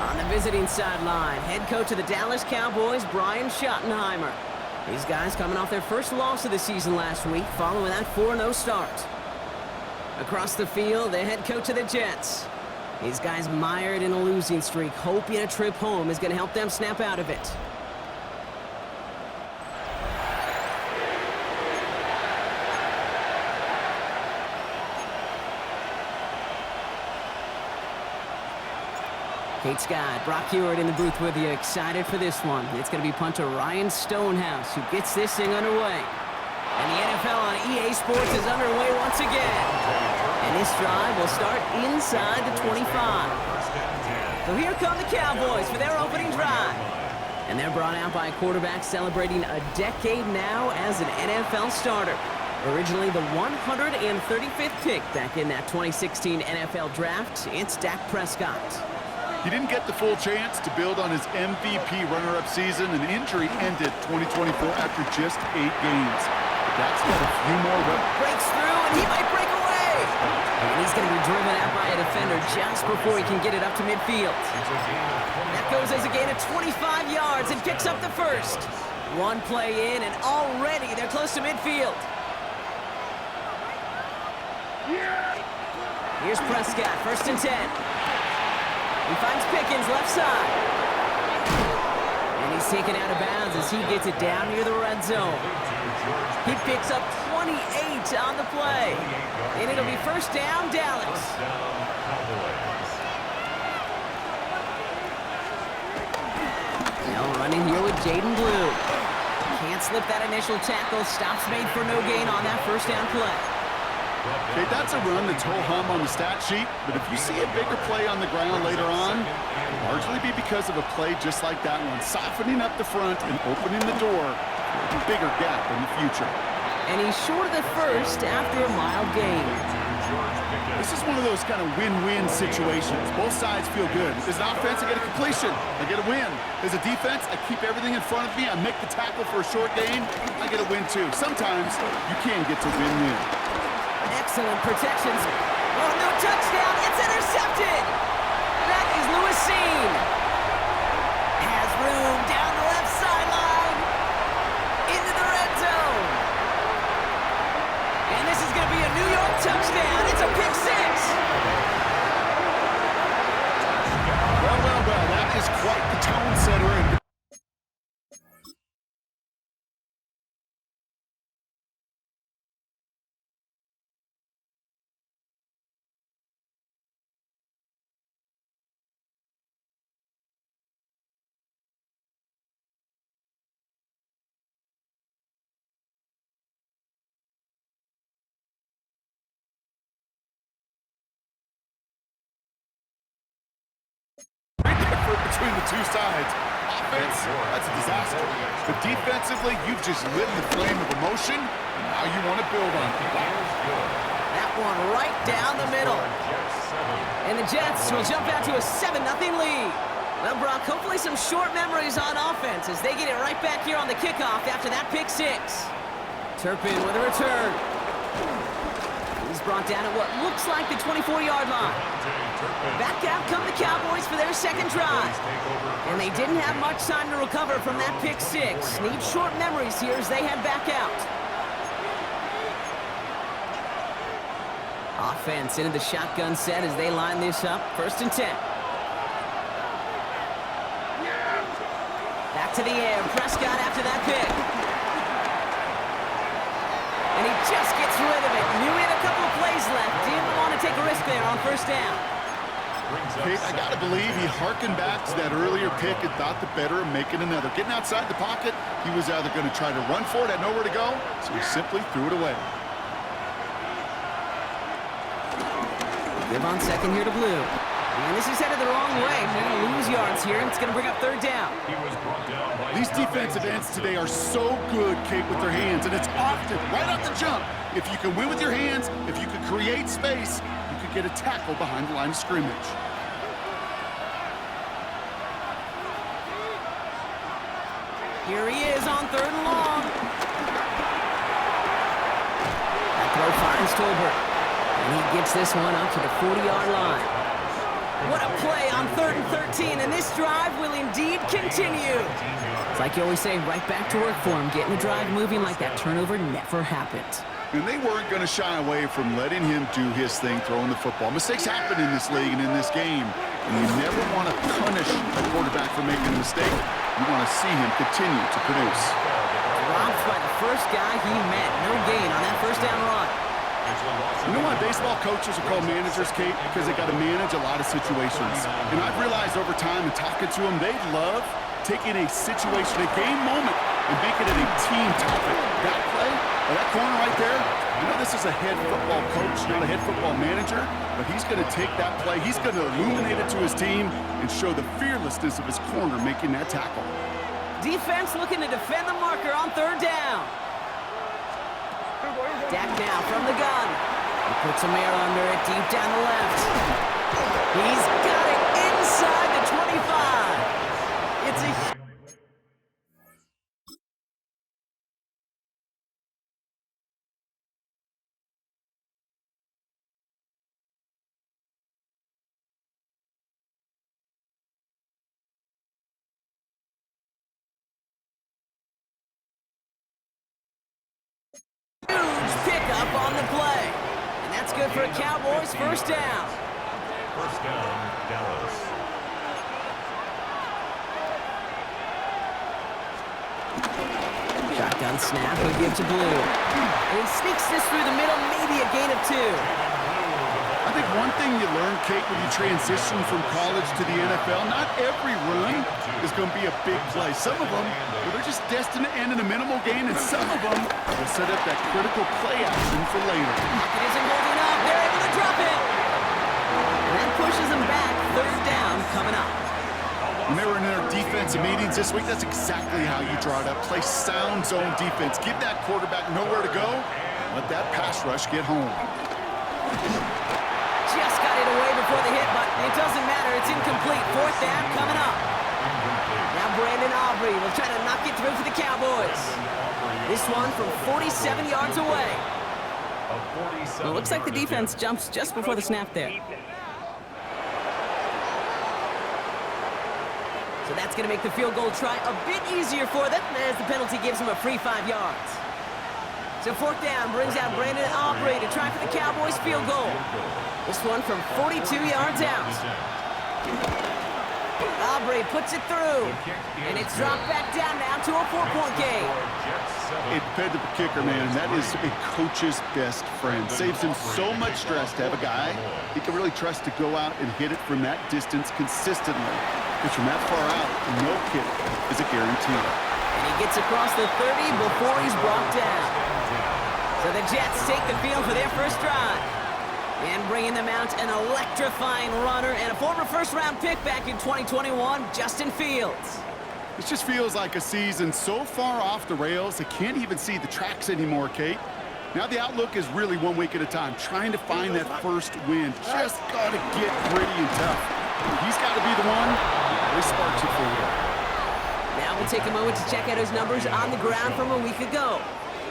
On the visiting sideline, head coach of the Dallas Cowboys, Brian Schottenheimer. These guys coming off their first loss of the season last week, following that 4-0 start. Across the field, the head coach of the Jets. These guys mired in a losing streak, hoping a trip home is going to help them snap out of it. Kate Scott, Brock Hewitt in the booth with you, excited for this one. It's going to be punter Ryan Stonehouse who gets this thing underway. And the NFL on EA Sports is underway once again. And this drive will start inside the 25. So here come the Cowboys for their opening drive. And they're brought out by a quarterback celebrating a decade now as an NFL starter. Originally the 135th pick back in that 2016 NFL Draft, it's Dak Prescott. He didn't get the full chance to build on his MVP runner-up season. An injury ended 2024 after just 8 games. That's got a few more. Breaks through, and he might break away. And he's going to be driven out by a defender just before he can get it up to midfield. That goes as a gain of 25 yards and picks up the first. One play in, and already they're close to midfield. Here's Prescott, 1st and 10. He finds Pickens left side. And he's taken out of bounds as he gets it down near the red zone. He picks up 28 on the play. And it'll be 1st down, Dallas. Now running here with Jaden Blue. Can't slip that initial tackle. Stops made for no gain on that 1st down play. Okay, that's a run that's ho-hum on the stat sheet, but if you see a bigger play on the ground later on, it'll largely be because of a play just like that one, softening up the front and opening the door for a bigger gap in the future. And he's short of the first after a mild gain. This is one of those kind of win-win situations. Both sides feel good. As an offense, I get a completion. I get a win. As a defense, I keep everything in front of me. I make the tackle for a short gain. I get a win, too. Sometimes you can get to win-win. Excellent protections. Oh, no touchdown. It's intercepted. That is Lewisine. Has room down the left sideline. Into the red zone. And this is going to be a New York touchdown. It's a pick 6. Well, that is quite the tone setter. Between the two sides. Offense, that's a disaster. But defensively, you've just lit the flame of emotion, and now you want to build on it. That one right down the middle. And the Jets will jump out to a 7-0 lead. Well, Brock, hopefully some short memories on offense as they get it right back here on the kickoff after that pick 6. Turpin with a return. He's brought down at what looks like the 24-yard line. Back out come the Cowboys for their 2nd drive. And they didn't have much time to recover from that pick 6. Need short memories here as they head back out. Offense into the shotgun set as they line this up. 1st and 10. Back to the air. Prescott after that pick. And he just gets rid of it. Knew he had a couple of plays left. Didn't want to take a risk there on 1st down. Kate, I got to believe he harkened back to that earlier pick and thought the better of making another. Getting outside the pocket, he was either going to try to run for it, had nowhere to go, so he simply threw it away. Give on 2nd here to Blue. And this is headed the wrong way. They're going to lose yards here, and it's going to bring up 3rd down. These defensive ends today are so good, Kate, with their hands, and it's often right off the jump. If you can win with your hands, if you can create space, you could get a tackle behind the line of scrimmage. Here he is on 3rd and long. That throw finds Tolbert. And he gets this one up to the 40-yard line. What What a play on 3rd and 13, and this drive will indeed continue. It's like you always say, right back to work for him, getting the drive moving like that turnover never happened. And they weren't going to shy away from letting him do his thing, throwing the football. Mistakes happen in this league and in this game, and you never want to punish a quarterback for making a mistake. You want to see him continue to produce. Dropped by the first guy he met. No gain on that first down run. You know why baseball coaches are called managers, Kate? Because they got to manage a lot of situations. And I've realized over time and talking to them, they love taking a situation, a game moment, and making it a team topic. That play, or that corner right there, you know this is a head football coach, not a head football manager, but he's going to take that play, he's going to illuminate it to his team and show the fearlessness of his corner making that tackle. Defense looking to defend the marker on 3rd down. Dak now from the gun. He puts some air under it, deep down the left. He's got it inside the 25. It's a huge pickup on the play. And that's good for a Cowboys first down. First down, Dallas. Shotgun snap, he'll give to Blue. And he sneaks this through the middle, maybe a gain of 2. I think one thing you learn, Kate, when you transition from college to the NFL, not every run is going to be a big play. Some of them, they're just destined to end in a minimal gain, and some of them will set up that critical play action for later. Pocket isn't holding up. They're able to drop it. And that pushes them back. 3rd down coming up. When they were in their defensive meetings this week, that's exactly how you draw it up. Play sound zone defense. Give that quarterback nowhere to go. Let that pass rush get home. Just got it away before the hit, but it doesn't matter. It's incomplete. 4th down coming up. Now Brandon Aubrey will try to knock it through for the Cowboys. This one from 47 yards away. Well, it looks like the defense jumps just before the snap there. So that's going to make the field goal try a bit easier for them as the penalty gives them a free 5 yards. So 4th down brings out Brandon Aubrey to try for the Cowboys field goal. This one from 42 yards out. Aubrey puts it through, and it's dropped back down now to a 4-point game. A dependable kicker, man, and that is a coach's best friend. Saves him so much stress to have a guy he can really trust to go out and hit it from that distance consistently. Because from that far out, no kick is a guarantee. And he gets across the 30 before he's brought down. So the Jets take the field for their first drive. And bringing them out, an electrifying runner and a former first-round pick back in 2021, Justin Fields. It just feels like a season so far off the rails, they can't even see the tracks anymore, Kate. Now the outlook is really 1 week at a time, trying to find that first win. Just got to get gritty and tough. He's got to be the one that really sparks it for you. Now we'll take a moment to check out his numbers on the ground from a week ago.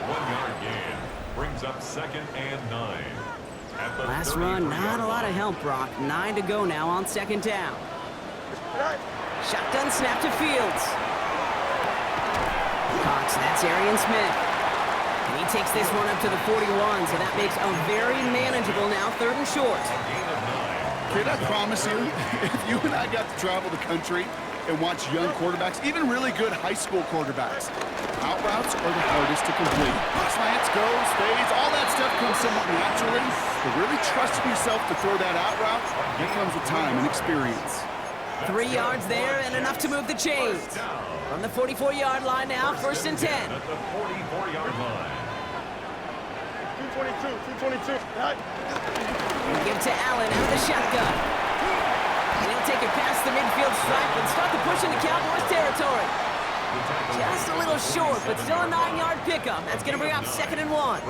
1-yard gain brings up 2nd and 9. Last run, not a lot of help, Brock. 9 to go now on 2nd down. Shotgun snap to Fields. Cox, that's Arian Smith. And he takes this one up to the 41, so that makes a very manageable now 3rd and short. Kid, I promise you, if you and I got to travel the country and watch young quarterbacks, even really good high school quarterbacks, out routes are the hardest to complete. Slants, goes, fades, all that stuff comes somewhat naturally, but really trusting yourself to throw that out route, that comes with time and experience. 3 yards there and enough to move the chains. From the 44-yard line now, 1st and 10. At the 44-yard line. 222. Give it to Allen out of the shotgun. And he'll take it past the midfield stripe and start the push into Cowboys territory. Just a little short, but still a 9-yard pickup. That's going to bring up 2nd and 1.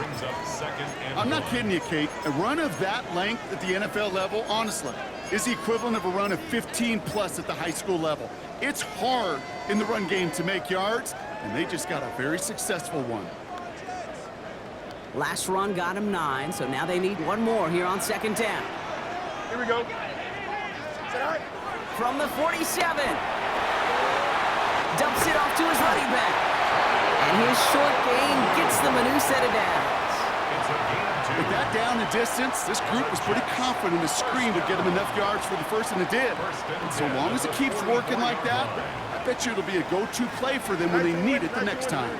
I'm not kidding you, Kate. A run of that length at the NFL level, honestly, is the equivalent of a run of 15-plus at the high school level. It's hard in the run game to make yards, and they just got a very successful one. Last run got him 9, so now they need one more here on 2nd down. Here we go. From the 47. Dumps it off to his running back. And his short gain gets them a new set of downs. It's a gain of 2. With that down the distance, this group was pretty confident the screen would get them enough yards for the first, and it did. And so long as it keeps working like that, I bet you it'll be a go-to play for them when they need it the next time.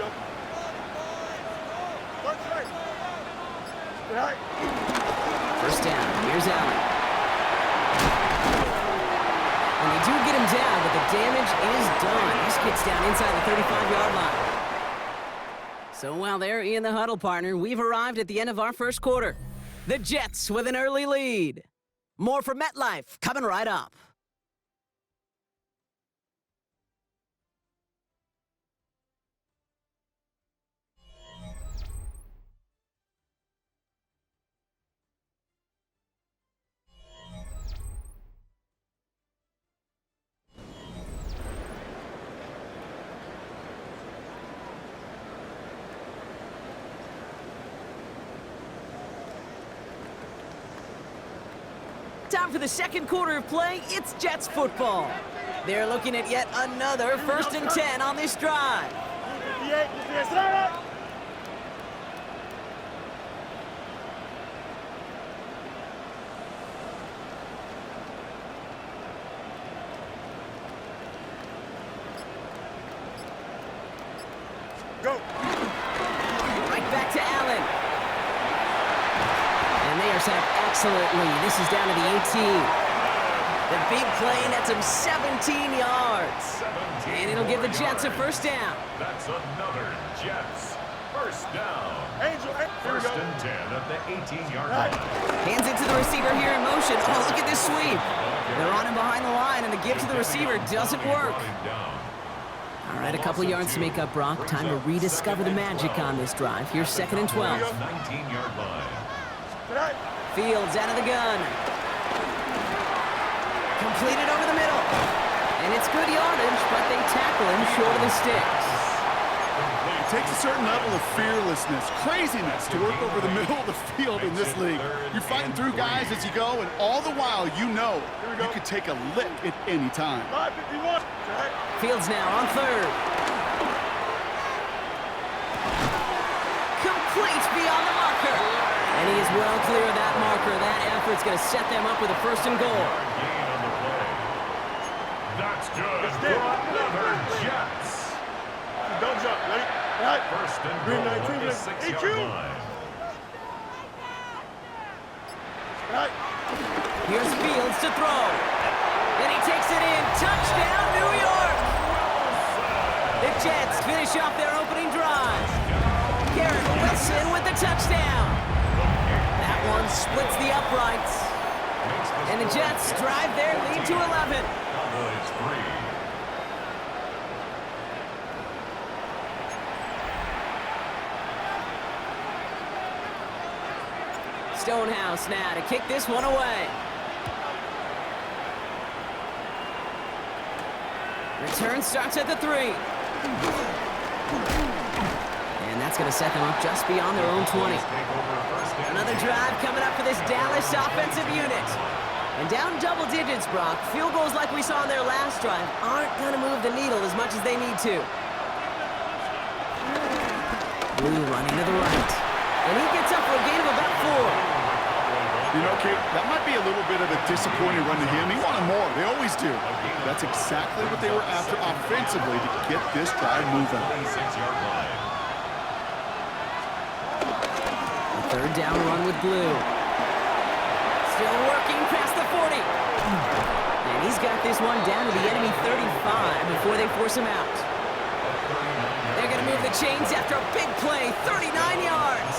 First down. Here's Allen. And they do get him down, but the damage is done. This gets down inside the 35-yard line. So while they're in the huddle, partner, we've arrived at the end of our first quarter. The Jets with an early lead. More from MetLife coming right up. Time for the second quarter of play. It's Jets football. They're looking at yet another 1st and 10 on this drive. Go. Right back to Allen. And they are set up excellently. This is down to the 18. The big play nets him 17 yards. And it'll give the Jets a first down. That's another Jets first down. Angel, here we First go. and 10 at the 18-yard line. Hands it to the receiver here in motion. Oh, look at this sweep. They're on him behind the line, and the give to the receiver doesn't work. All right, a couple yards to make up, Brock. Time to rediscover the magic on this drive. Here's 2nd and 12. 19-yard line. Fields out of the gun. Completed over the middle. And it's good yardage, but they tackle him short of the sticks. It takes a certain level of fearlessness, craziness to work over the middle of the field in this league. You're fighting through guys as you go, and all the while you know you could take a lick at any time. 551. Fields now on 3rd. Complete beyond the marker. And he is well clear of that marker. That effort's going to set them up with a 1st and goal. Gain on the play. That's good. Another Jets. Don't jump. Ready? Right. First and Green goal 19, at the let's 6-yard EQ. line. Right. Here's Fields to throw. And he takes it in. Touchdown, New York! The Jets finish off their opening drive. Garrett Wilson with the touchdown. That one splits the uprights. And the Jets drive their lead to 11. Cowboys 3. Stonehouse now to kick this one away. Return starts at the 3. And that's going to set them up just beyond their own 20. Another drive coming up for this Dallas offensive unit. And down double digits, Brock. Field goals like we saw on their last drive aren't going to move the needle as much as they need to. Blue running to the right. And he gets up for a gain of about 4. You know, Kate, that might be a little bit of a disappointing run to him. He wanted more. They always do. That's exactly what they were after offensively to get this drive moving. 6-yard line. A 3rd down run with Blue. Still working past the 40. And he's got this one down to the enemy 35 before they force him out. They're going to move the chains after a big play, 39 yards.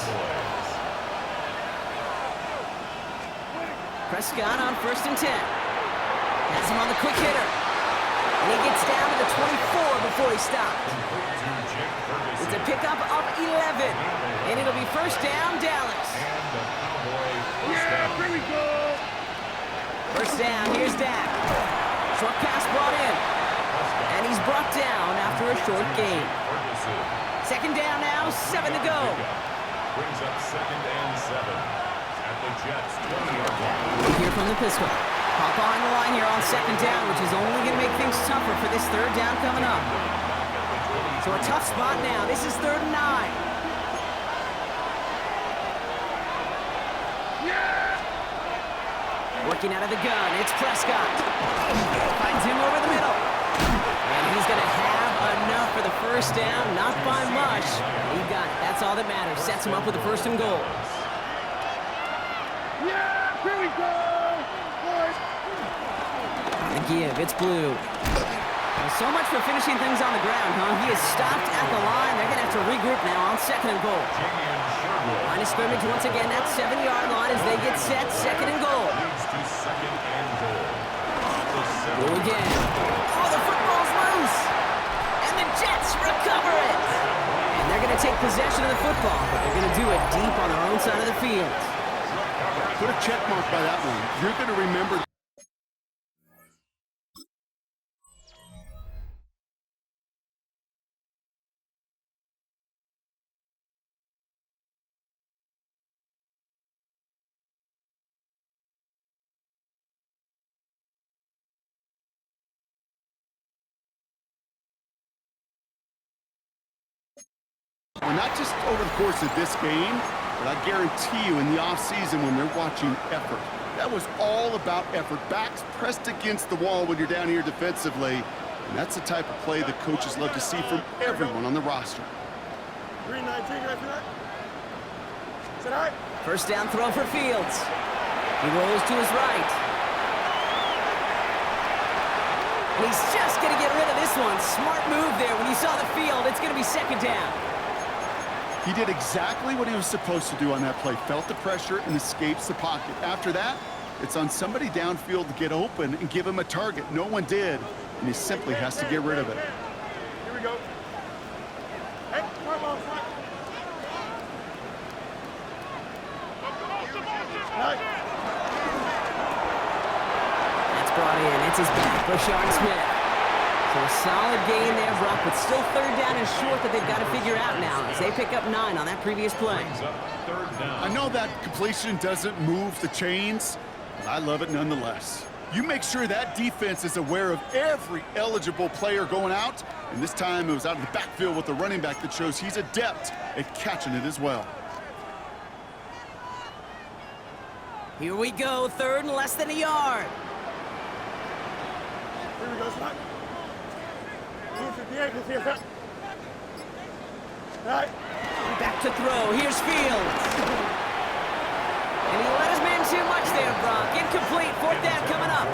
Prescott on 1st and 10. Has him on the quick hitter. And he gets down to the 24 before he stopped. It's a pickup of 11. And it'll be 1st down, Dallas. Yeah, here we go. 1st down, here's Dak. Short pass brought in. And he's brought down after a short gain. 2nd down now, 7 to go. Brings up 2nd and 7 at the Jets 20-yard line. We hear from the pistol. Hop on the line here on second down, which is only going to make things tougher for this third down coming up. So a tough spot now. This is 3rd and 9. Working out of the gun, it's Prescott. Finds him over the middle. And he's going to have enough for the first down, not by much. He got it. That's all that matters. Sets him up with the 1st and goal. Yeah, here we go, boys. On the give, it's Blue. Well, so much for finishing things on the ground, huh? He is stopped at the line. They're going to have to regroup now on 2nd and goal. Line of scrimmage once again, that 7-yard line as they get set, 2nd and goal. Go again. Oh, the football's loose. And the Jets recover it. And they're going to take possession of the football, but they're going to do it deep on their own side of the field. Put a check mark by that one. You're going to remember. Well, not just over the course of this game, but I guarantee you in the offseason when they're watching effort. That was all about effort. Backs pressed against the wall when you're down here defensively. And that's the type of play that coaches love to see from everyone on the roster. 3-19, guys, tonight. Sit high. First down throw for Fields. He rolls to his right. And he's just going to get rid of this one. Smart move there. When you saw the field, it's going to be 2nd down. He did exactly what he was supposed to do on that play. Felt the pressure and escapes the pocket. After that, it's on somebody downfield to get open and give him a target. No one did, and he simply has to get rid of it. Here we go. Hey, come on, front. That's brought in. It's his back, Rashard Smith. So a solid gain there, Brock, but still 3rd down and short that they've got to figure out now as they pick up 9 on that previous play. I know that completion doesn't move the chains, but I love it nonetheless. You make sure that defense is aware of every eligible player going out, and this time it was out of the backfield with the running back that shows he's adept at catching it as well. Here we go, 3rd and less than a yard. Here we go, son. 58, let's see if that. All right. Back to throw. Here's Fields. And he let his man too much there, Brock. Incomplete. 4th down coming up.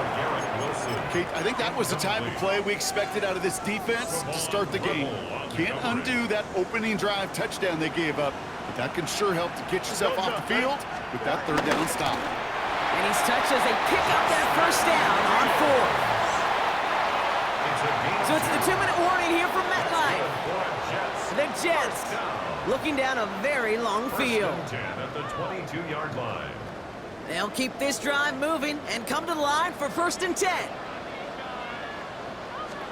Kate, I think that was the type of play we expected out of this defense to start the game. Can't undo that opening drive touchdown they gave up, but that can sure help to get yourself off the field with that 3rd down stop. And he's touched as they pick up that 1st down on 4th. So it's the 2-minute warning here from MetLife. The Jets looking down a very long field. At the 22-yard line. They'll keep this drive moving and come to the line for 1st and 10.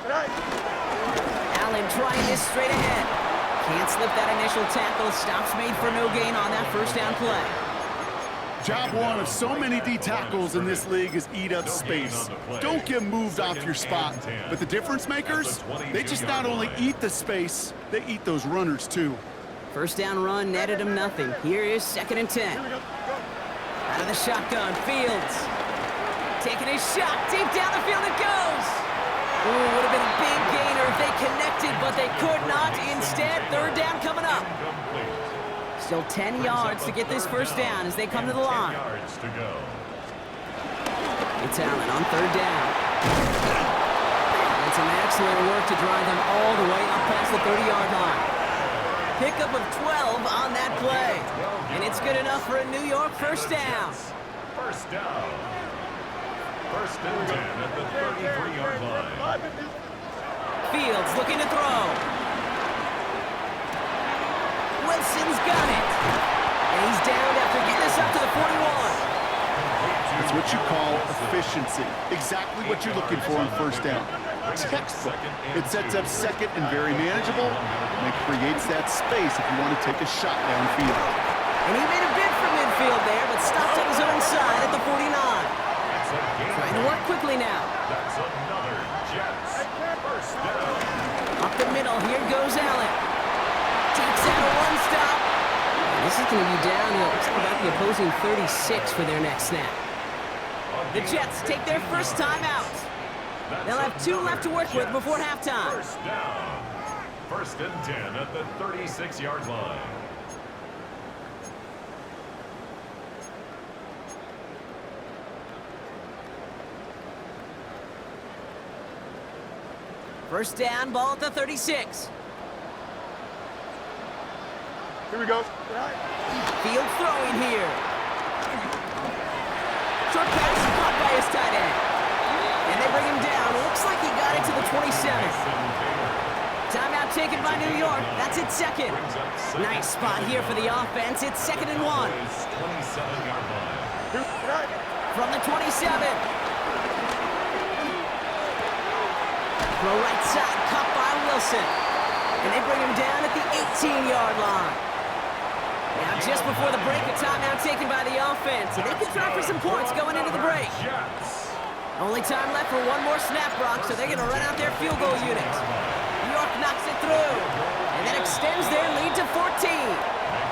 Allen trying this straight ahead. Can't slip that initial tackle. Stops made for no gain on that 1st down play. Job one of so many D tackles in this league is eat up space. Don't get moved off your spot. But the difference makers, they just not only eat the space, they eat those runners too. 1st down run netted him nothing. Here is 2nd and 10. Out of the shotgun, Fields. Taking his shot, deep down the field it goes. Ooh, would have been a big gainer if they connected, but they could not. Instead, 3rd down coming up. Still 10 yards to get this 1st down as they come to the line. It's Allen on 3rd down. And some excellent work to drive them all the way up past the 30-yard line. Pickup of 12 on that play. And it's good enough for a New York 1st down. 1st down. 1st and 10 at the 33-yard line. Fields looking to throw. Wilson's got it. And he's down after getting this up to the 41. It's what you call efficiency. Exactly what you're looking for on 1st down. Textbook. It sets up 2nd and very manageable, and it creates that space if you want to take a shot downfield. And he made a bid for midfield there, but stopped on his own side at the 49. Trying Trying to work quickly now. That's another Jets. First down. Up the middle, here goes Allen. Takes out a one-stop. This is going to be down to looks like about the opposing 36 for their next snap. The Jets take their first time out. They'll have 2 left to work with before halftime. First down. First and 10 at the 36-yard line. First down, ball at the 36. Here we go. Field throwing here. Short pass caught by his tight end. And they bring him down. Looks like he got it to the 27. Timeout taken by New York. That's its second. Nice spot here for the offense. It's 2nd and 1. 27-yard line. From the 27. Throw right side, caught by Wilson. And they bring him down at the 18-yard line. Now, just before the break, a timeout taken by the offense. And they can try for some points going into the break. Only time left for one more snap, Brock, so they're going to run out their field goal unit. New York knocks it through. And then extends their lead to 14.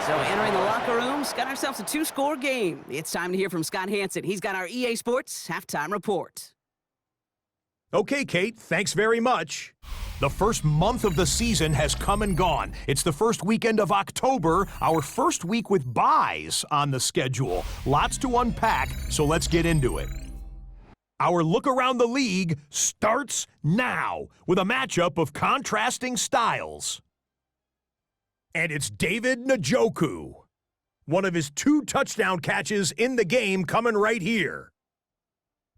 So entering the locker rooms, got ourselves a 2-score game. It's time to hear from Scott Hansen. He's got our EA Sports halftime report. Okay, Kate, thanks very much. The first month of the season has come and gone. It's the first weekend of October, our first week with byes on the schedule. Lots to unpack, so let's get into it. Our look around the league starts now with a matchup of contrasting styles. And it's David Njoku. One of his 2 touchdown catches in the game coming right here.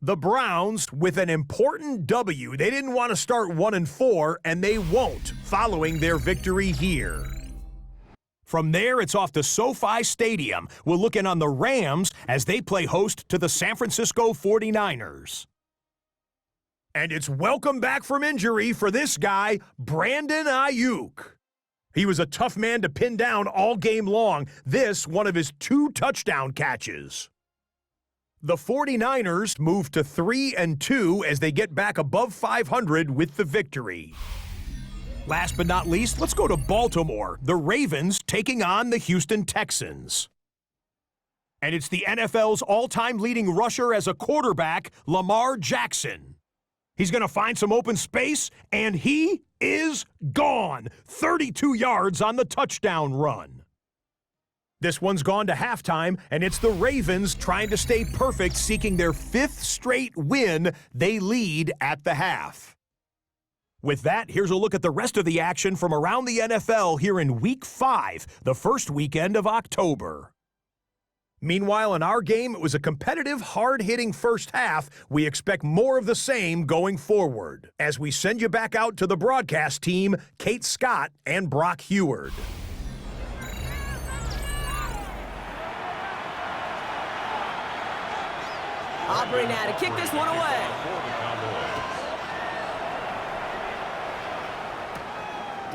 The Browns with an important W. They didn't want to start 1-4, and they won't following their victory here. From there, it's off to SoFi Stadium. We'll look in on the Rams as they play host to the San Francisco 49ers. And it's welcome back from injury for this guy, Brandon Ayuk. He was a tough man to pin down all game long. This, one of his 2 touchdown catches. The 49ers move to 3-2 as they get back above 500 with the victory. Last but not least, let's go to Baltimore. The Ravens taking on the Houston Texans. And it's the NFL's all-time leading rusher as a quarterback, Lamar Jackson. He's going to find some open space, and he is gone. 32 yards on the touchdown run. This one's gone to halftime, and it's the Ravens trying to stay perfect, seeking their 5th straight win. They lead at the half. With that, here's a look at the rest of the action from around the NFL here in Week 5, the first weekend of October. Meanwhile, in our game, it was a competitive, hard-hitting first half. We expect more of the same going forward. As we send you back out to the broadcast team, Kate Scott and Brock Heward. Aubrey now to kick this one away.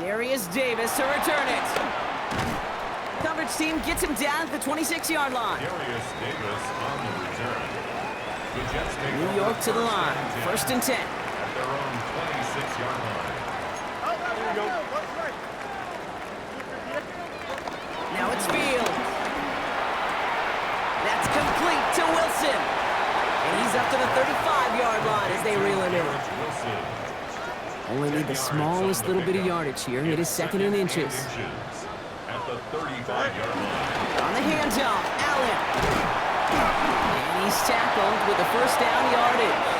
Darius Davis to return it. Coverage team gets him down at the 26-yard line. Darius Davis on the return. The Jets take New York to the line. 1st and 10. At their own 26-yard line. Here we go. Now it's Fields. That's complete to Wilson. And he's up to the 35-yard line as they reel him in. Only need the smallest little bit of yardage here. It is 2nd and inches. At the 35-yard line. On the handoff, Allen. And he's tackled with the first down yardage.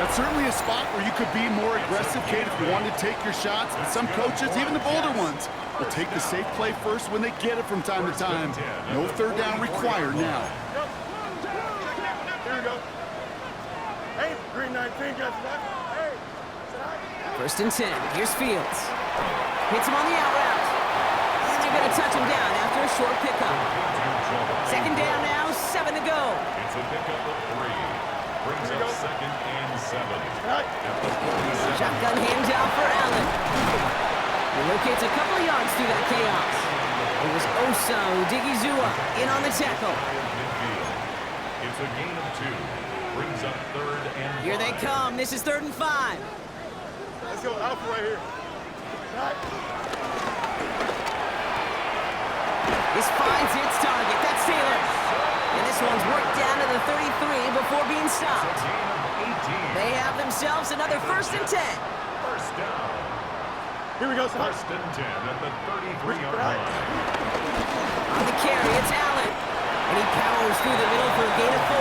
That's certainly a spot where you could be more aggressive, Kate, if you wanted to take your shots. But some coaches, even the bolder ones, will take the safe play first when they get it from time to time. No third down required now. Here we go. Hey, green 19, got that. Hey. First and 10. Here's Fields. Hits him on the out route. And they're going to touch him down after a short pickup. Second down now, 7 to go. It's a pickup of 3. Brings up second and 7. Shotgun handoff for Allen. He locates a couple of yards through that chaos. It was Osa Odigizua in on the tackle. It's a gain of 2. Brings up third and 5. Here they come. This is 3rd and 5. Let's go Alpha right here. This finds its target. That's Taylor. And this one's worked down to the 33 before being stopped. They have themselves another 1st and 10. First down. Here we go, son. First and 10 at the 33-yard line. On the carry, it's Allen. And he powers through the middle for a gain of 4.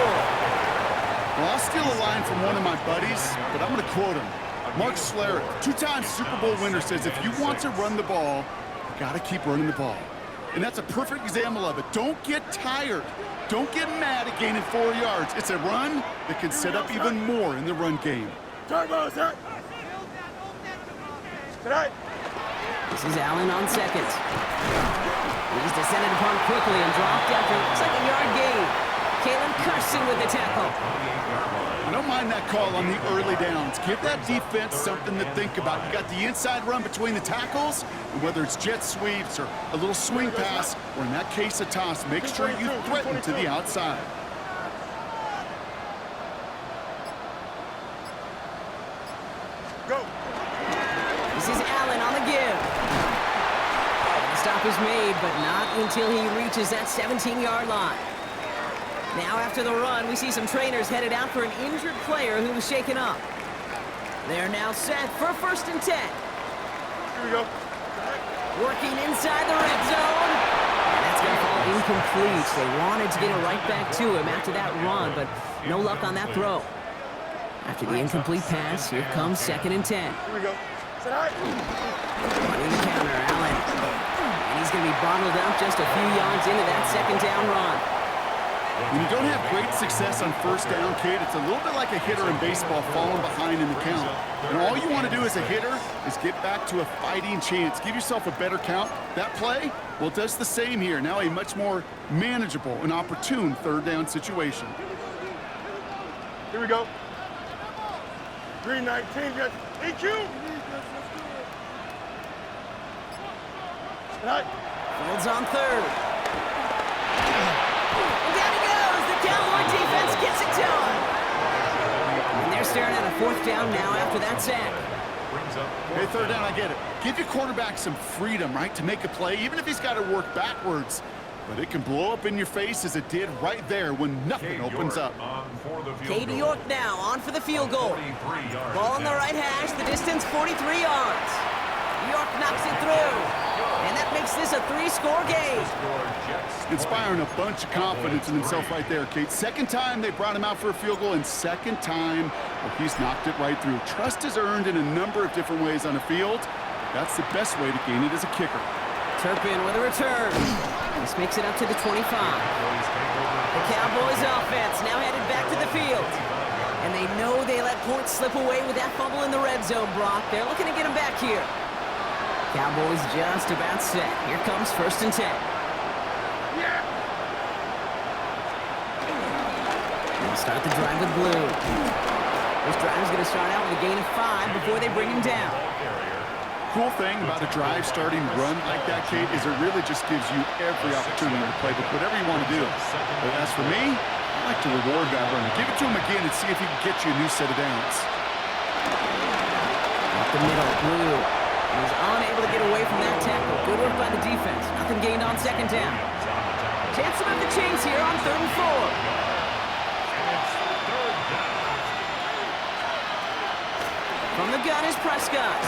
Well, I'll steal a line from one of my buddies, but I'm going to quote him. Mark Schlereth, 2-time Super Bowl winner, says if you want to run the ball, you got to keep running the ball. And that's a perfect example of it. Don't get tired. Don't get mad at gaining 4 yards. It's a run that can set up even more in the run game. Turbo, sir. Tonight. This is Allen on second. He's descended upon quickly and dropped after looks like a yard gain. Kalen Carson with the tackle. I don't mind that call on the early downs. Give that defense something to think about. You got the inside run between the tackles, and whether it's jet sweeps or a little swing pass, or in that case a toss, make sure you threaten to the outside. Go. This is Allen on the give. The stop is made, but not until he reaches that 17-yard line. Now after the run, we see some trainers headed out for an injured player who was shaken up. They're now set for 1st and 10. Here we go. Working inside the red zone. And that's going to fall incomplete. They wanted to get it right back to him after that run, but no luck on that throw. After the incomplete pass, here comes 2nd and 10. Here we go. Tonight. Running the counter, Allen. And he's going to be bottled up just a few yards into that 2nd down run. When you don't have great success on 1st down, kid, it's a little bit like a hitter in baseball falling behind in the count. And all you want to do as a hitter is get back to a fighting chance. Give yourself a better count. That play, well, it does the same here. Now a much more manageable and opportune 3rd down situation. Here we go. Green 19, got EQ. Tonight. Fields on 3rd. Cowboy defense gets it done. And they're staring at a 4th down now after that sack. Hey, 3rd down, I get it. Give your quarterback some freedom, right, to make a play, even if he's got to work backwards. But it can blow up in your face as it did right there when nothing opens up. Cade York now on for the field goal. Ball on the right hash, the distance 43 yards. York knocks it through. And that makes this a 3-score game. Inspiring a bunch of confidence in himself right there, Kate. 2nd time they brought him out for a field goal, and 2nd time, well, he's knocked it right through. Trust is earned in a number of different ways on the field. That's the best way to gain it as a kicker. Turpin with a return. This makes it up to the 25. The Cowboys offense now headed back to the field. And they know they let points slip away with that fumble in the red zone, Brock. They're looking to get him back here. Cowboys just about set. Here comes 1st and 10. They'll start the drive with blue. This drive is going to start out with a gain of 5 before they bring him down. Cool thing about a drive starting run like that, Kate, is it really just gives you every opportunity to play with whatever you want to do. But as for me, I like to reward that runner. Give it to him again and see if he can get you a new set of downs. Up the middle, blue. He was unable to get away from that tackle. Good work by the defense. Nothing gained on 2nd down. Chance to move the chains here on 3rd and 4. From the gun is Prescott.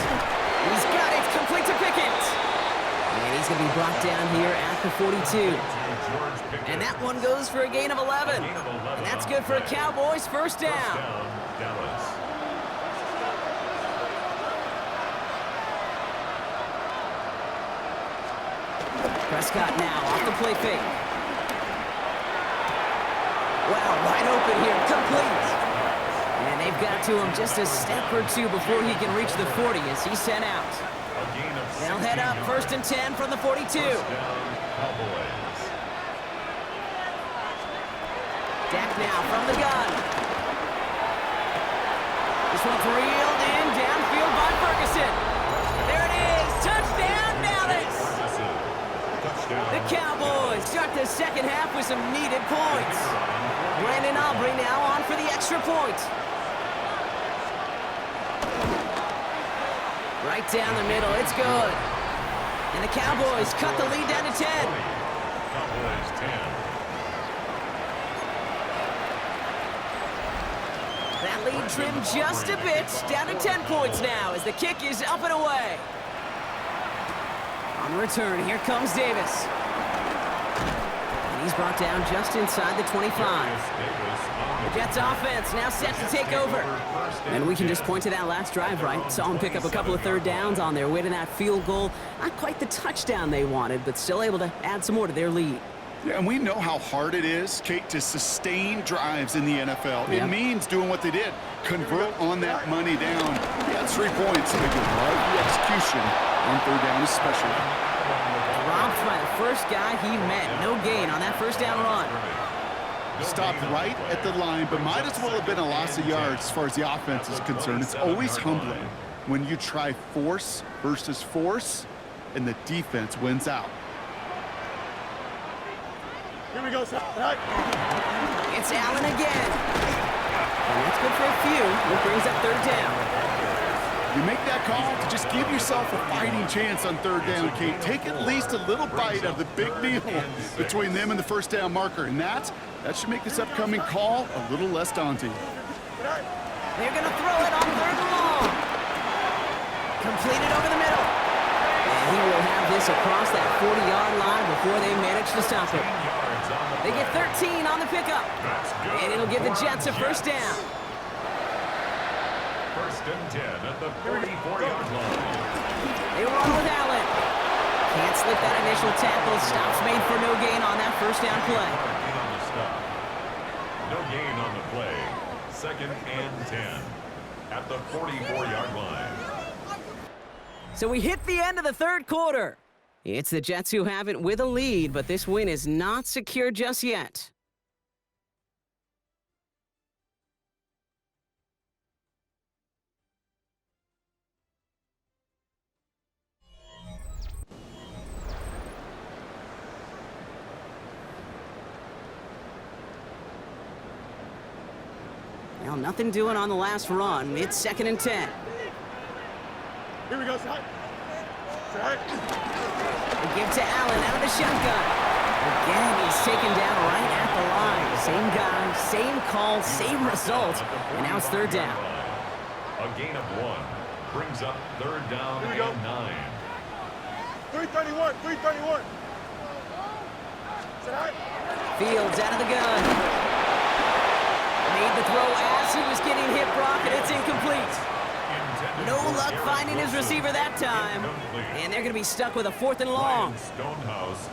He's got it, complete to Pickett. And he's going to be brought down here at the 42. And that one goes for a gain of 11. And that's good for a Cowboys 1st down. Prescott now off the play fake. Wow, wide open here, complete. And they've got to him just a step or two before he can reach the 40 as he's sent out. They'll head up 1st and 10 from the 42. Dak now from the gun. This one's reeled in downfield by Ferguson. There it is, touchdown Dallas! The Cowboys start the second half with some needed points. Brandon Aubrey now on for the extra point. Right down the middle, it's good. And the Cowboys cut the lead down to 10. Cowboys 10. That lead trimmed just a bit, down to 10 points now as the kick is up and away. On the return, here comes Davis. And he's brought down just inside the 25. The Jets offense now set to take over. And we can just point to that last drive, right? Saw them pick up a couple of third downs on their way to that field goal. Not quite the touchdown they wanted, but still able to add some more to their lead. Yeah, and we know how hard it is, Kate, to sustain drives in the NFL. It means doing what they did. Convert on that money down. He had 3 points, and they could love the execution on third down especially. Dropped by the first guy he met. No gain on that first down run. Stopped right at the line, but might as well have been a loss of yards as far as the offense is concerned. It's always humbling when you try force versus force, and the defense wins out. Here we go, sir. It's Allen again. And that's good for a few. It brings up third down. You make that call to just give yourself a fighting chance on third down, Kate. Take at least a little bite of the big deal between them and the first down marker, and that should make this upcoming call a little less daunting. They're going to throw it on third and long. Completed over the middle. And he will have this across that 40-yard line before they manage to stop it. They get 13 on the pickup. And it'll give the Jets a first down. 1st and 10 at the 44-yard line. They run with Allen. Can't slip that initial tackle. Stops made for no gain on that first down play. No gain on the play. 2nd and 10 at the 44-yard line. So we hit the end of the third quarter. It's the Jets who have it with a lead, but this win is not secure just yet. Well, nothing doing on the last run. It's 2nd and 10. Here we go, sir. They give to Allen out of the shotgun. Again, he's taken down right at the line. Same guy, same call, same result. And now it's third down. A gain of 1 brings up third down and 9. 331, 331. Fields out of the gun. Made the throw as he was getting hit, Brock, and it's incomplete. No luck finding his receiver that time. And they're going to be stuck with a 4th and long.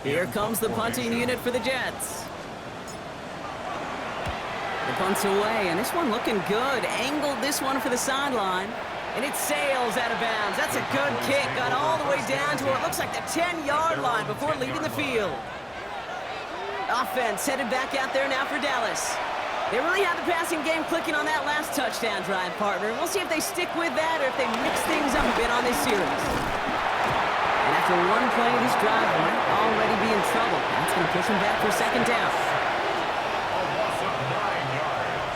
Here comes the punting unit for the Jets. The punt's away, and this one looking good. Angled this one for the sideline. And it sails out of bounds. That's a good kick. Got all the way down to what looks like the 10-yard line before leaving the field. Offense headed back out there now for Dallas. They really have the passing game clicking on that last touchdown drive, partner. We'll see if they stick with that or if they mix things up a bit on this series. And after one play, this drive might already be in trouble. That's going to push them back for second down. A loss of 9 yards.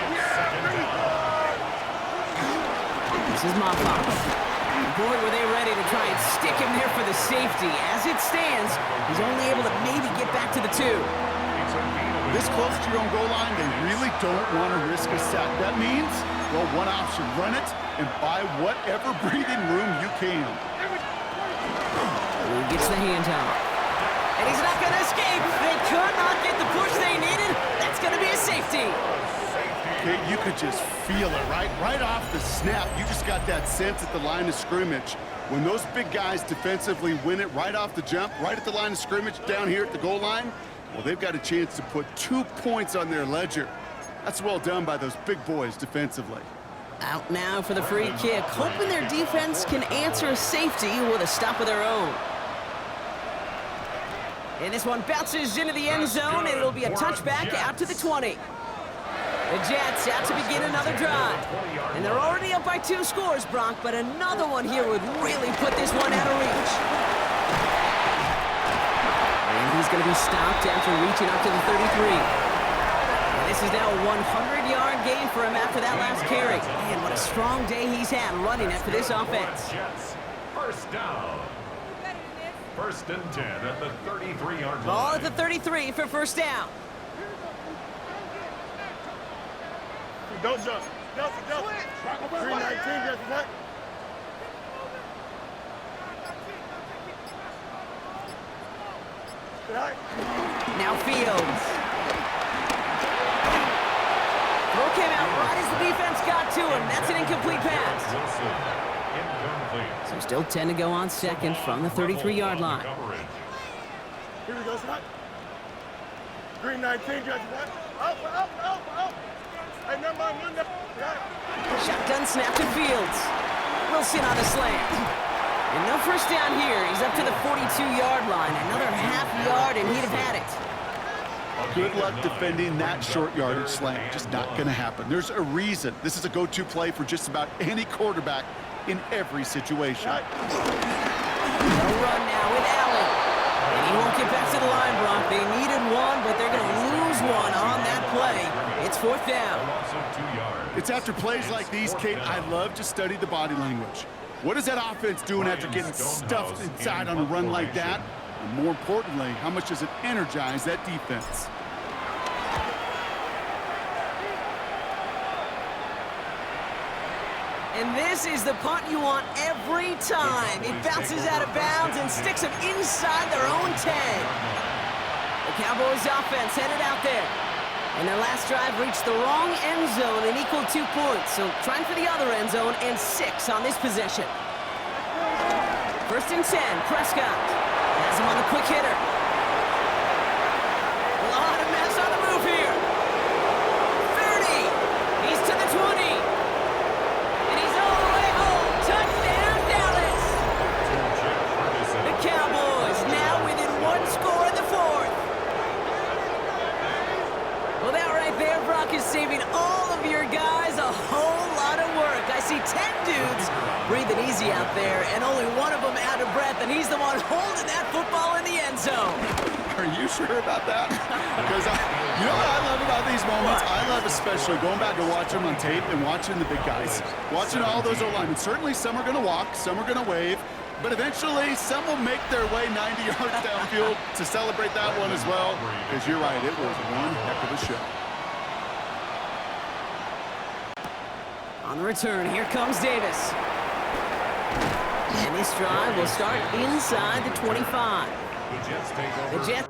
It's 2nd down. This is Mopop. Boy, were they ready to try and stick him there for the safety. As it stands, he's only able to maybe get back to the 2. This close to your own goal line, they really don't want to risk a sack. That means, well, one option, run it and buy whatever breathing room you can. He gets the handoff. And he's not going to escape. They could not get the push they needed. That's going to be a safety. Okay, you could just feel it, right? Right off the snap, you just got that sense at the line of scrimmage. When those big guys defensively win it right off the jump, right at the line of scrimmage, down here at the goal line, well, they've got a chance to put 2 points on their ledger. That's well done by those big boys defensively. Out now for the free kick, hoping their defense can answer safety with a stop of their own. And this one bounces into the end zone, and it'll be a touchback out to the 20. The Jets out to begin another drive. And they're already up by 2 scores, Brock, but another one here would really put this one out of reach. And he's going to be stopped after reaching up to the 33. And this is now a 100-yard gain for him after that last carry. Man, what a strong day he's had running it for this offense. Jets, first down. First and 10 at the 33-yard line. Ball at the 33 for first down. Don't jump. Jump. 319, just what? Now Fields. Throw came out right as the defense got to him. That's an incomplete pass. So still 10 to go on second from the 33-yard line. Here we go, son. 319, just what? Up. Hey, number. Shotgun snap to Fields. Wilson on the slant. And no first down here. He's up to the 42-yard line. Another half yard, and he'd have had it. Good luck defending that short yardage slant. Just not going to happen. There's a reason. This is a go-to play for just about any quarterback in every situation. A run now with Allen. And he won't get back to the line, Brock. They needed one, but they're going to lose one on that play. It's fourth down. It's after plays like these, Kate, I love to study the body language. What is that offense doing after getting stuffed inside on a run like that? And more importantly, how much does it energize that defense? And this is the punt you want every time. It bounces out of bounds and sticks them inside their own 10. The Cowboys offense headed out there. And their last drive reached the wrong end zone and equaled 2 points. So trying for the other end zone and 6 on this possession. First and 10, Prescott has him on the quick hitter. A lot of mess on the move here. 30. He's to the 20. And he's all the way home. Touchdown, Dallas. The Cowboys now within 1 score in the 4th. Well, that right there, Brock, is saving all of your guys a whole lot of work. I see 10 dudes breathing easy out there, and only one of them out of breath, and he's the one holding that football in the end zone. Are you sure about that? Because you know what I love about these moments? I love especially going back to watch them on tape and watching the big guys. Watching all those O-linemen. Certainly some are going to walk, some are going to wave, but eventually some will make their way 90 yards downfield to celebrate that one as well. Because you're right, it was one heck of a show. On the return, here comes Davis. And this drive will start inside the 25. The Jets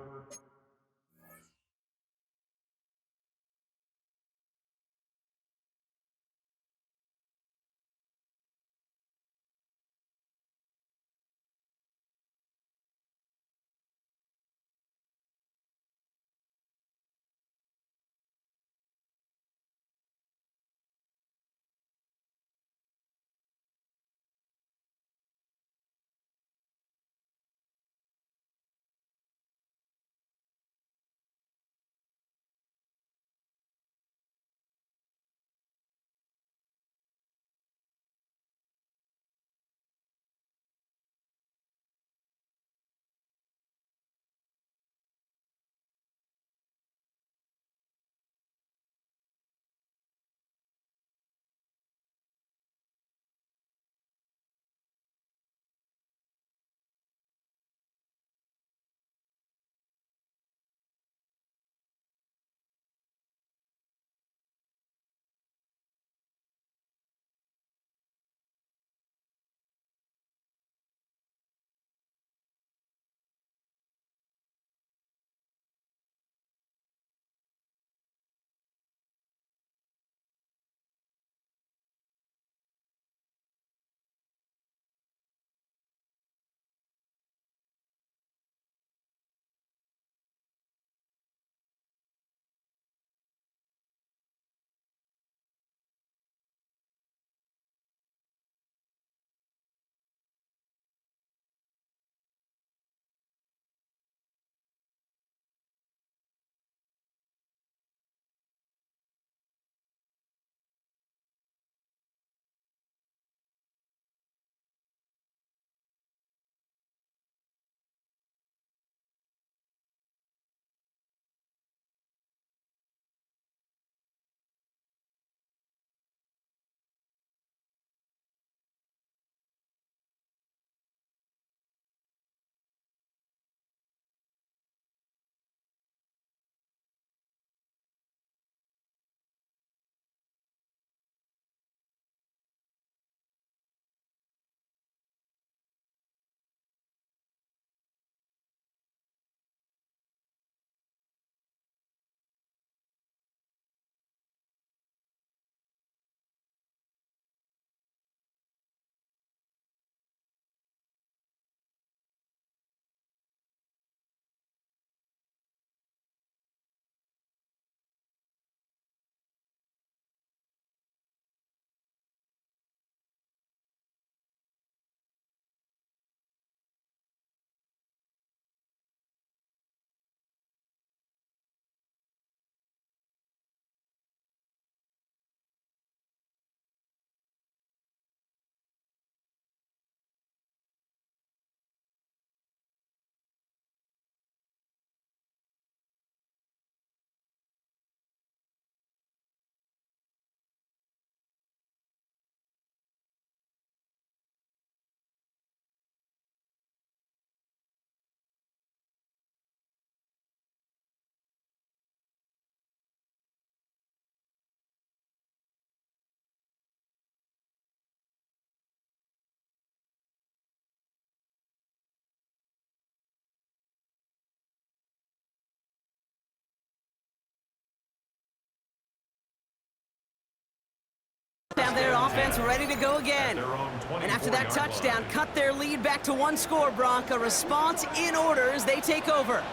have their offense ready to go again. Their own And after that 24-yard touchdown, line. cut their lead back to 1 score, Brock. A response in order as they take over.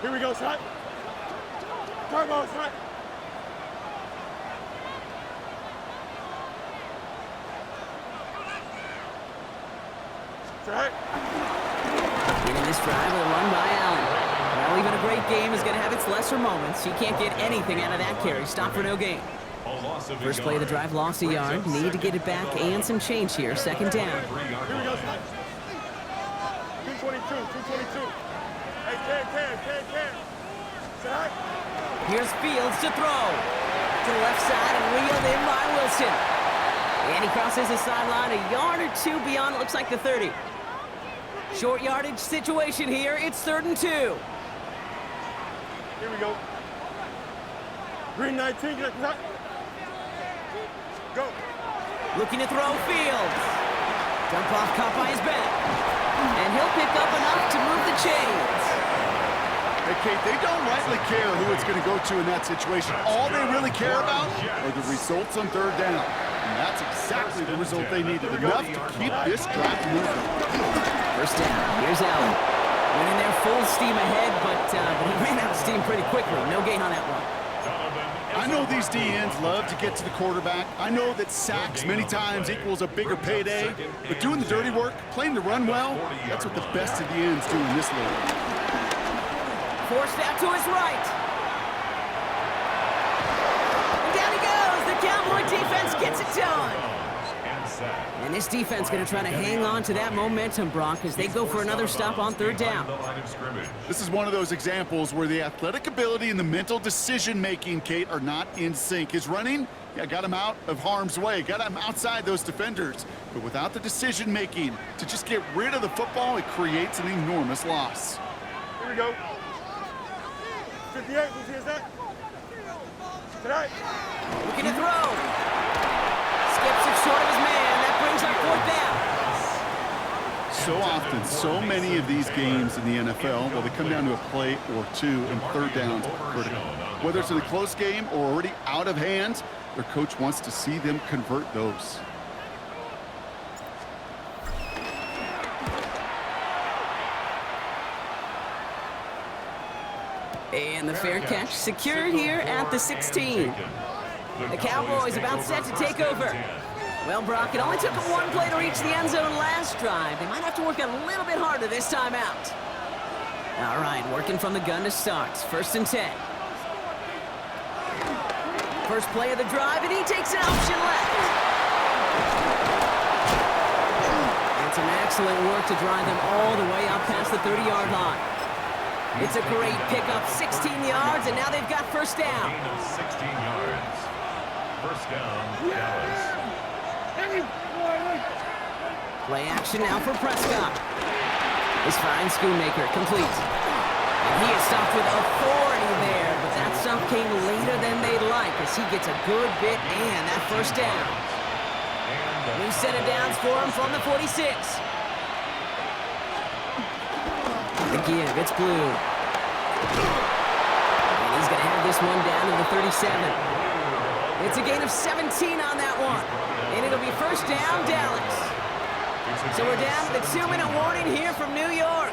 Here we go, son. Turbo, son. Set. In this drive with a run by Allen. Well, even a great game is going to have its lesser moments. You can't get anything out of that carry. Stop for no gain. A loss of a First play of the yard. drive, lost a yard. Brings up Need to get it back and some change here. Second down. 3-yard Here we go, line. son. 222, 222. Hey, Cam. Set. Here's Fields to throw. To the left side and reeled in by Wilson. And he crosses the sideline a yard or two beyond, it looks like the 30. Short yardage situation here. It's 3rd and 2. Here we go. Green 19, get that. Go. Looking to throw Fields. Dump off caught by his back. And he'll pick up enough to move the chains. Hey, Kate, they don't rightly care who it's going to go to in that situation. All they really care about are the results on 3rd down. And that's exactly the result they needed, enough to keep this drive moving. First down. Here's Allen. Went in there full steam ahead, but he ran out of steam pretty quickly. No gain on that one. I know these DNs love to get to the quarterback. I know that sacks many times equals a bigger payday. But doing the dirty work, playing the run well, that's what the best of the ends do in this league. Forced out to his right. And down he goes. The Cowboy defense gets it done. And this defense going to try to hang on to that momentum, Brock, as they go for another stop on 3rd down. This is one of those examples where the athletic ability and the mental decision-making, Kate, are not in sync. His running, yeah, got him out of harm's way, got him outside those defenders. But without the decision-making to just get rid of the football, it creates an enormous loss. Here we go. 58, who's here's that? Tonight. Looking to throw. Skips it short of his man. That brings up 4th down. So often, so many of these games in the NFL, well, they come down to a play or two, and 3rd downs are critical. Whether it's in a close game or already out of hand, their coach wants to see them convert those. And the fair catch secured here at the 16. The Cowboys about set to take over. Well, Brock, it only took them 1 play to reach the end zone last drive. They might have to work a little bit harder this time out. All right, working from the gun to start. 1st and 10. First play of the drive, and he takes an option left. And some excellent work to drive them all the way up past the 30-yard line. It's a great pickup, 16 yards, and now they've got 1st down. Gain of 16 yards. 1st down, Dallas. Play action now for Prescott. His fine Schoonmaker complete. And he is stopped with authority there, but that stop came later than they'd like as he gets a good bit and that 1st down. New set of downs for him from the 46. The give, it's Blue. And he's going to have this one down to the 37. It's a gain of 17 on that one. And it'll be 1st down, Dallas. So we're down to the 2-minute warning here from New York.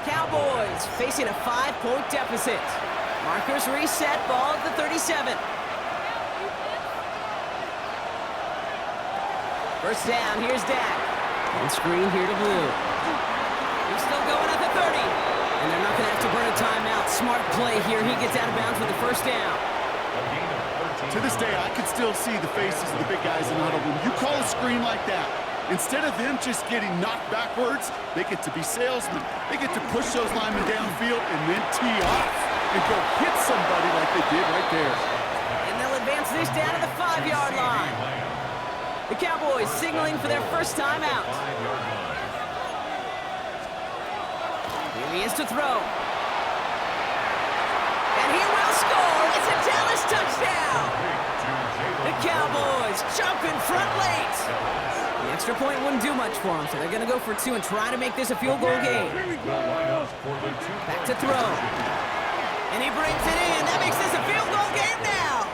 Cowboys facing a 5-point deficit. Markers reset, ball at the 37. 1st down, here's Dak. And screen here to Blue. He's still going at the 30. And they're not going to have to burn a timeout. Smart play here. He gets out of bounds with the 1st down. To this day, I can still see the faces of the big guys in the huddle room. You call a screen like that, instead of them just getting knocked backwards, they get to be salesmen. They get to push those linemen downfield and then tee off and go hit somebody like they did right there. And they'll advance this down to the 5-yard line. The Cowboys signaling for their 1st time out. Here he is to throw. And he will score. It's a Dallas touchdown. The Cowboys jump in front late. The extra point wouldn't do much for them, so they're going to go for 2 and try to make this a field goal game. Back to throw. And he brings it in. That makes this a field goal game now.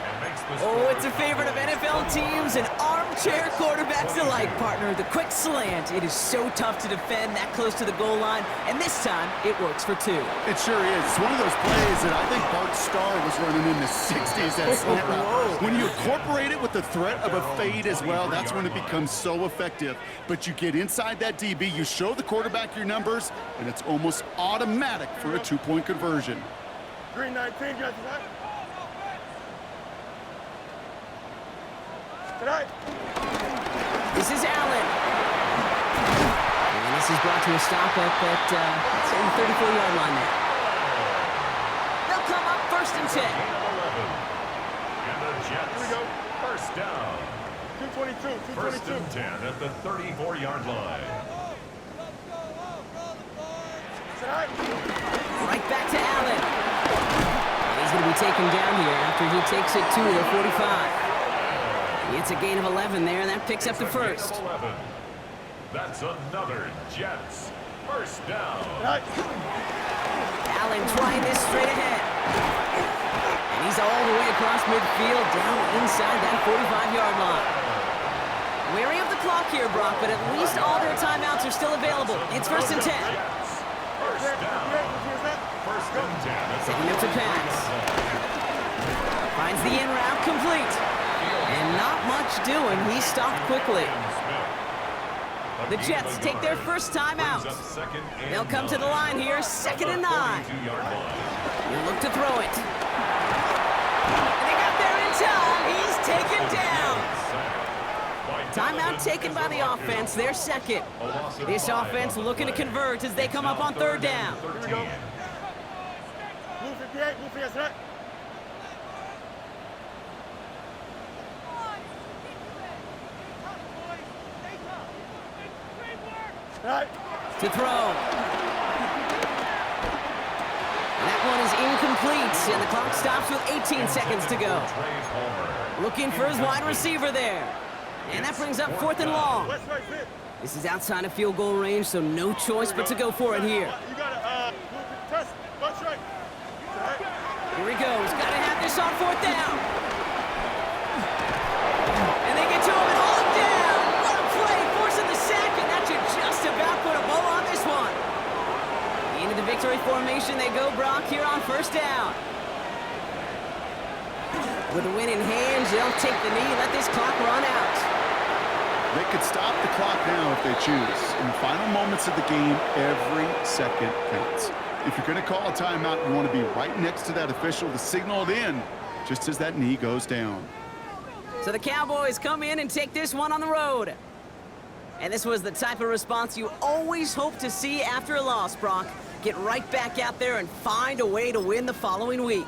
Oh, it's a favorite of NFL NFL teams and armchair quarterbacks alike, partner. The quick slant. It is so tough to defend that close to the goal line, and this time it works for 2. It sure is. It's one of those plays that I think Bart Starr was running in the 60s. That slant route. When you incorporate it with the threat of a fade as well, that's when it becomes so effective. But you get inside that DB, you show the quarterback your numbers, and it's almost automatic for a 2-point conversion. Green 19, guys. Tonight. This is Allen. And this is brought to a stop up at the 34-yard line now. They'll come up 1st and 10. And the Jets. Here we go. First down. 222. First and 10 at the 34-yard line. Tonight. Right back to Allen. And he's going to be taken down here after he takes it to the 45. It's a gain of 11 there, and that picks up the first. 11. That's another Jets. First down. Allen trying this straight ahead. And he's all the way across midfield, down inside that 45-yard line. Wary of the clock here, Brock, but at least all their timeouts are still available. It's 1st and 10. First down. First and 10. Setting up to pass. Finds the in route complete. And not much doing. He stopped quickly. The Jets take their first time out. They'll come to the line here, 2nd and 9. He'll look to throw it. And they got there in time. He's taken down. Timeout taken by the offense, their 2nd. This offense looking to convert as they come up on 3rd down. Here we go. Blue 58, blue 58. Right. To throw. And that one is incomplete, and the clock stops with 18 seconds to go. Looking for his wide receiver there. And that brings up 4th and long. This is outside of field goal range, so no choice but to go for it here. You got to test. That's right. Here he goes. Got to have this on 4th down. And they get to him and haul him down. What a play, forcing the sack, and that should just about put a bow on this one. Into the victory formation they go, Brock, here on 1st down. With a win in hand, they'll take the knee, let this clock run out. They could stop the clock now if they choose. In the final moments of the game, every second counts. If you're going to call a timeout, you want to be right next to that official to signal it in just as that knee goes down. So the Cowboys come in and take this one on the road. And this was the type of response you always hope to see after a loss, Brock. Get right back out there and find a way to win the following week.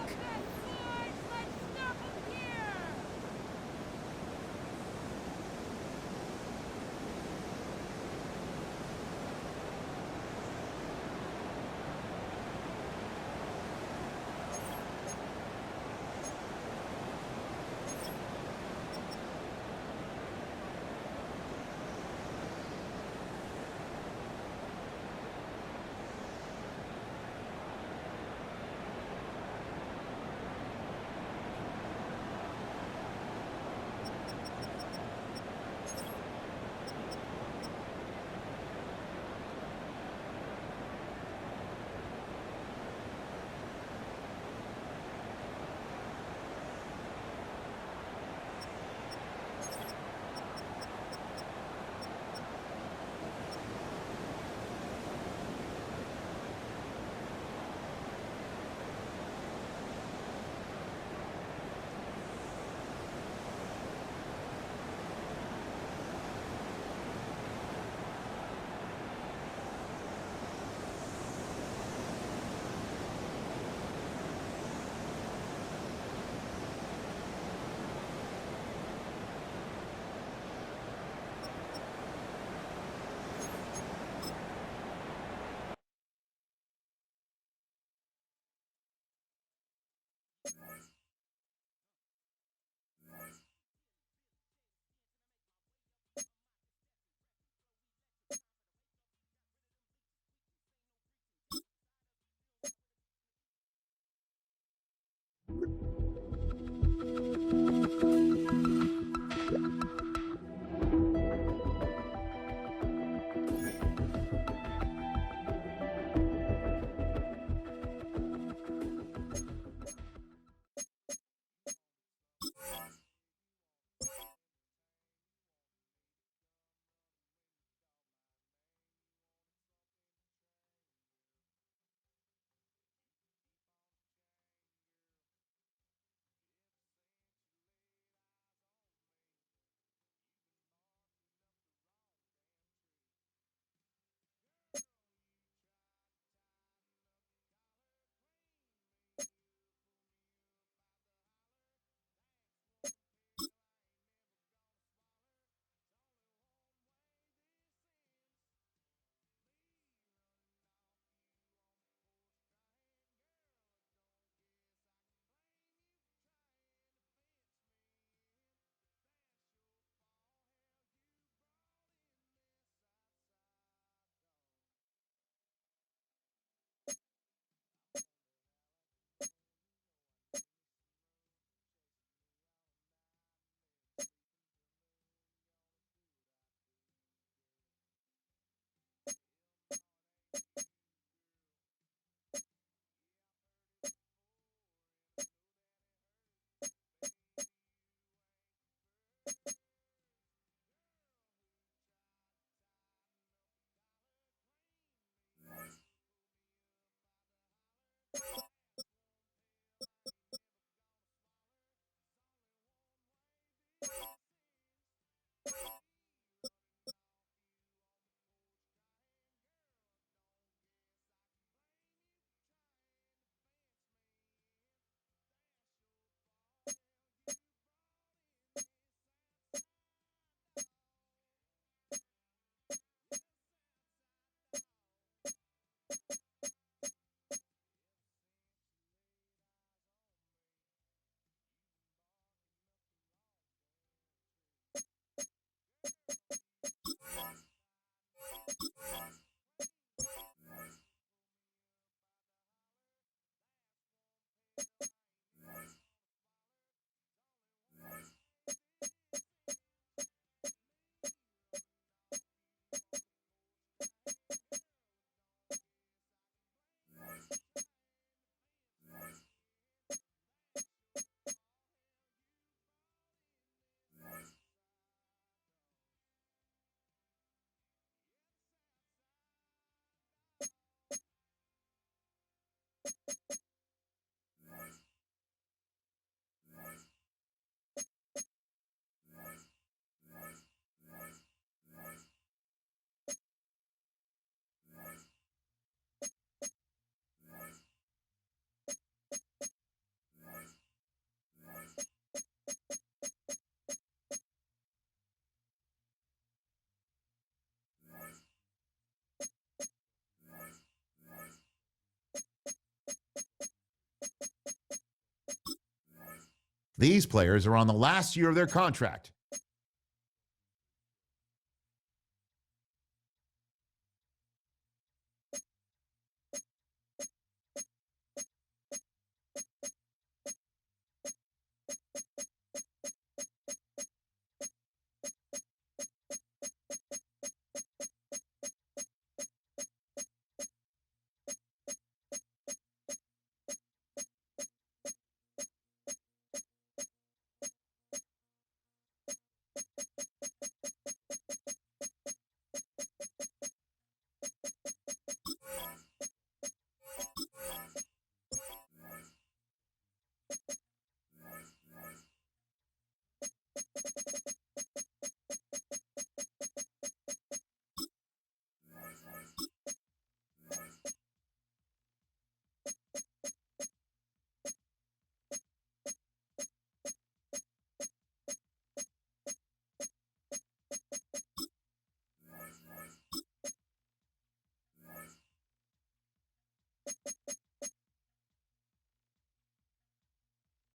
These players are on the last year of their contract.